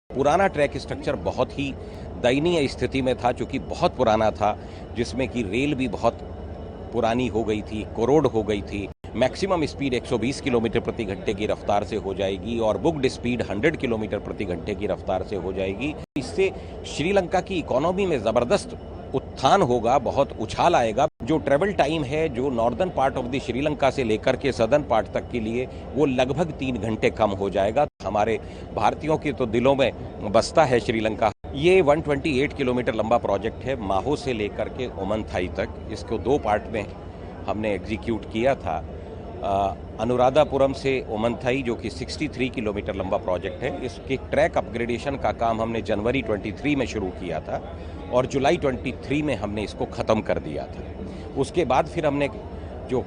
पुराना track structure बहुत ही दयनीय स्थिति में था, चूँकि बहुत पुराना था, जिसमें कि रेल भी बहुत पुरानी हो गई थी, कोरोड हो गई थी। मैक्सिमम स्पीड 120 किलोमीटर प्रति घंटे की रफ्तार से हो जाएगी और बुक्ड स्पीड 100 किलोमीटर प्रति घंटे की रफ्तार से हो जाएगी। इससे श्रीलंका की इकोनॉमी में ज़बरदस्त उत्थान होगा, बहुत उछाल आएगा। जो ट्रेवल टाइम है जो northern part of the Sri Lanka से लेकर के सदर्न पार्ट तक के लिए, वो लगभग 3 घंटे कम हो जाएगा। हमारे भारतीयों के तो दिलों में बसता है श्रीलंका। ये 128 किलोमीटर लंबा प्रोजेक्ट है, माहो से लेकर के ओमनथाई तक। इसको 2 पार्ट में हमने एग्जीक्यूट किया था। अनुराधापुरम से ओमनथाई, जो कि 63 किलोमीटर लंबा प्रोजेक्ट है, इसके ट्रैक अपग्रेडेशन का काम हमने जनवरी 23 में शुरू किया था और जुलाई 23 में हमने इसको ख़त्म कर दिया था। उसके बाद फिर हमने जो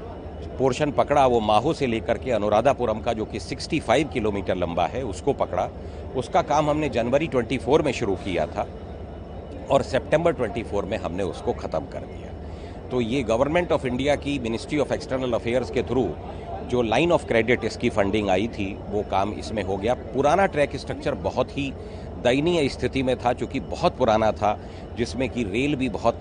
पोर्शन पकड़ा वो माहो से लेकर के अनुराधापुरम का, जो कि 65 किलोमीटर लंबा है, उसको पकड़ा। उसका काम हमने जनवरी 24 में शुरू किया था और सितंबर 24 में हमने उसको ख़त्म कर दिया। तो ये गवर्नमेंट ऑफ इंडिया की मिनिस्ट्री ऑफ एक्सटर्नल अफेयर्स के थ्रू जो लाइन ऑफ क्रेडिट इसकी फंडिंग आई थी, वो काम इसमें हो गया। पुराना ट्रैक स्ट्रक्चर बहुत ही दयनीय स्थिति में था, चूँकि बहुत पुराना था, जिसमें कि रेल भी बहुत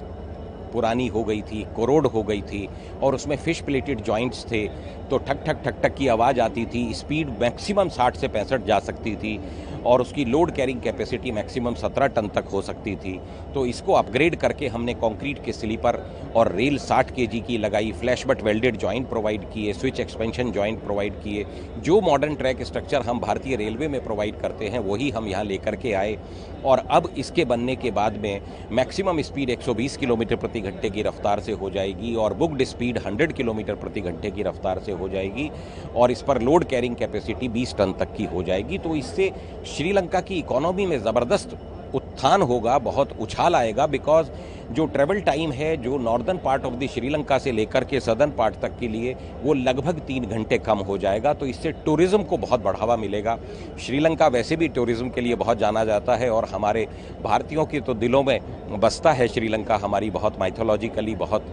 पुरानी हो गई थी, कोरोड हो गई थी और उसमें फिश प्लेटेड जॉइंट्स थे, तो ठक ठक ठक ठक की आवाज़ आती थी। स्पीड मैक्सिमम 60 से 65 जा सकती थी और उसकी load carrying capacity maximum 17 ton तक हो सकती थी। तो इसको अपग्रेड करके हमने कंक्रीट के स्लीपर और रेल 60 केजी की लगाई, flash but welded joint provide किए, स्विच एक्सपेंशन जॉइंट प्रोवाइड किए। जो मॉडर्न ट्रैक स्ट्रक्चर हम भारतीय रेलवे में प्रोवाइड करते हैं वही हम यहाँ लेकर के आए और अब इसके बनने के बाद में मैक्सिमम स्पीड 120 किलोमीटर प्रति घंटे की रफ्तार से हो जाएगी और बुक्ड स्पीड 100 किलोमीटर प्रति घंटे की रफ्तार से हो जाएगी और इस पर लोड कैरिंग कैपेसिटी 20 टन तक की हो जाएगी। तो इससे श्रीलंका की इकोनॉमी में ज़बरदस्त उत्थान होगा, बहुत उछाल आएगा। बिकॉज जो ट्रेवल टाइम है जो northern part of the Sri Lanka से लेकर के सदर्न पार्ट तक के लिए, वो लगभग 3 घंटे कम हो जाएगा। तो इससे टूरिज़्म को बहुत बढ़ावा मिलेगा। श्रीलंका वैसे भी टूरिज़्म के लिए बहुत जाना जाता है और हमारे भारतीयों के तो दिलों में बसता है श्रीलंका। हमारी बहुत माइथोलॉजिकली बहुत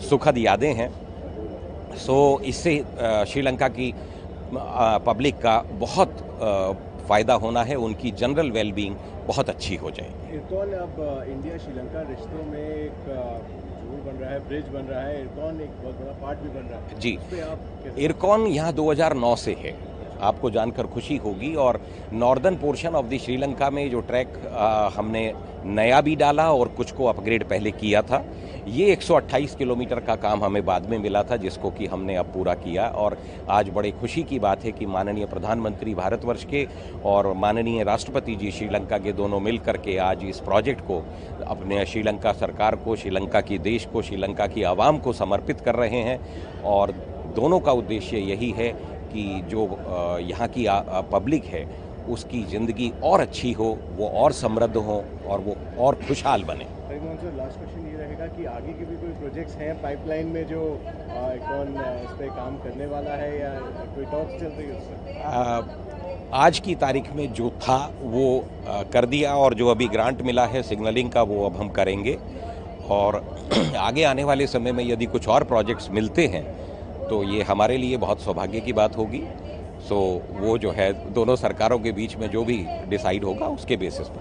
सुखद यादें हैं। सो इससे श्रीलंका की पब्लिक का बहुत फ़ायदा होना है, उनकी जनरल वेलबींग बहुत अच्छी हो जाएगी। इरकॉन अब इंडिया श्रीलंका रिश्तों में एक जोड़ बन रहा है, ब्रिज बन रहा है। इरकॉन एक बहुत बड़ा पार्ट भी बन रहा है जी। आप इरकॉन यहाँ 2009 से है, आपको जानकर खुशी होगी। और northern portion of the Sri Lanka में जो ट्रैक हमने नया भी डाला और कुछ को अपग्रेड पहले किया था। ये 128 किलोमीटर का काम हमें बाद में मिला था, जिसको कि हमने अब पूरा किया। और आज बड़े खुशी की बात है कि माननीय प्रधानमंत्री भारतवर्ष के और माननीय राष्ट्रपति जी श्रीलंका के दोनों मिल करके आज इस प्रोजेक्ट को अपने श्रीलंका सरकार को, श्रीलंका की देश को, श्रीलंका की आवाम को समर्पित कर रहे हैं। और दोनों का उद्देश्य यही है कि जो यहाँ की पब्लिक है उसकी ज़िंदगी और अच्छी हो, वो और समृद्ध हो और वो और खुशहाल बने। लास्ट क्वेश्चन ये रहेगा कि आगे के भी कोई प्रोजेक्ट्स हैं पाइपलाइन में जो इरकॉन इस पर काम करने वाला है या कोई टॉक्स चल रही है उससे? आज की तारीख में जो था वो कर दिया और जो अभी ग्रांट मिला है सिग्नलिंग का, वो अब हम करेंगे। और आगे आने वाले समय में यदि कुछ और प्रोजेक्ट्स मिलते हैं तो ये हमारे लिए बहुत सौभाग्य की बात होगी। सो वो जो है दोनों सरकारों के बीच में जो भी डिसाइड होगा उसके बेसिस पर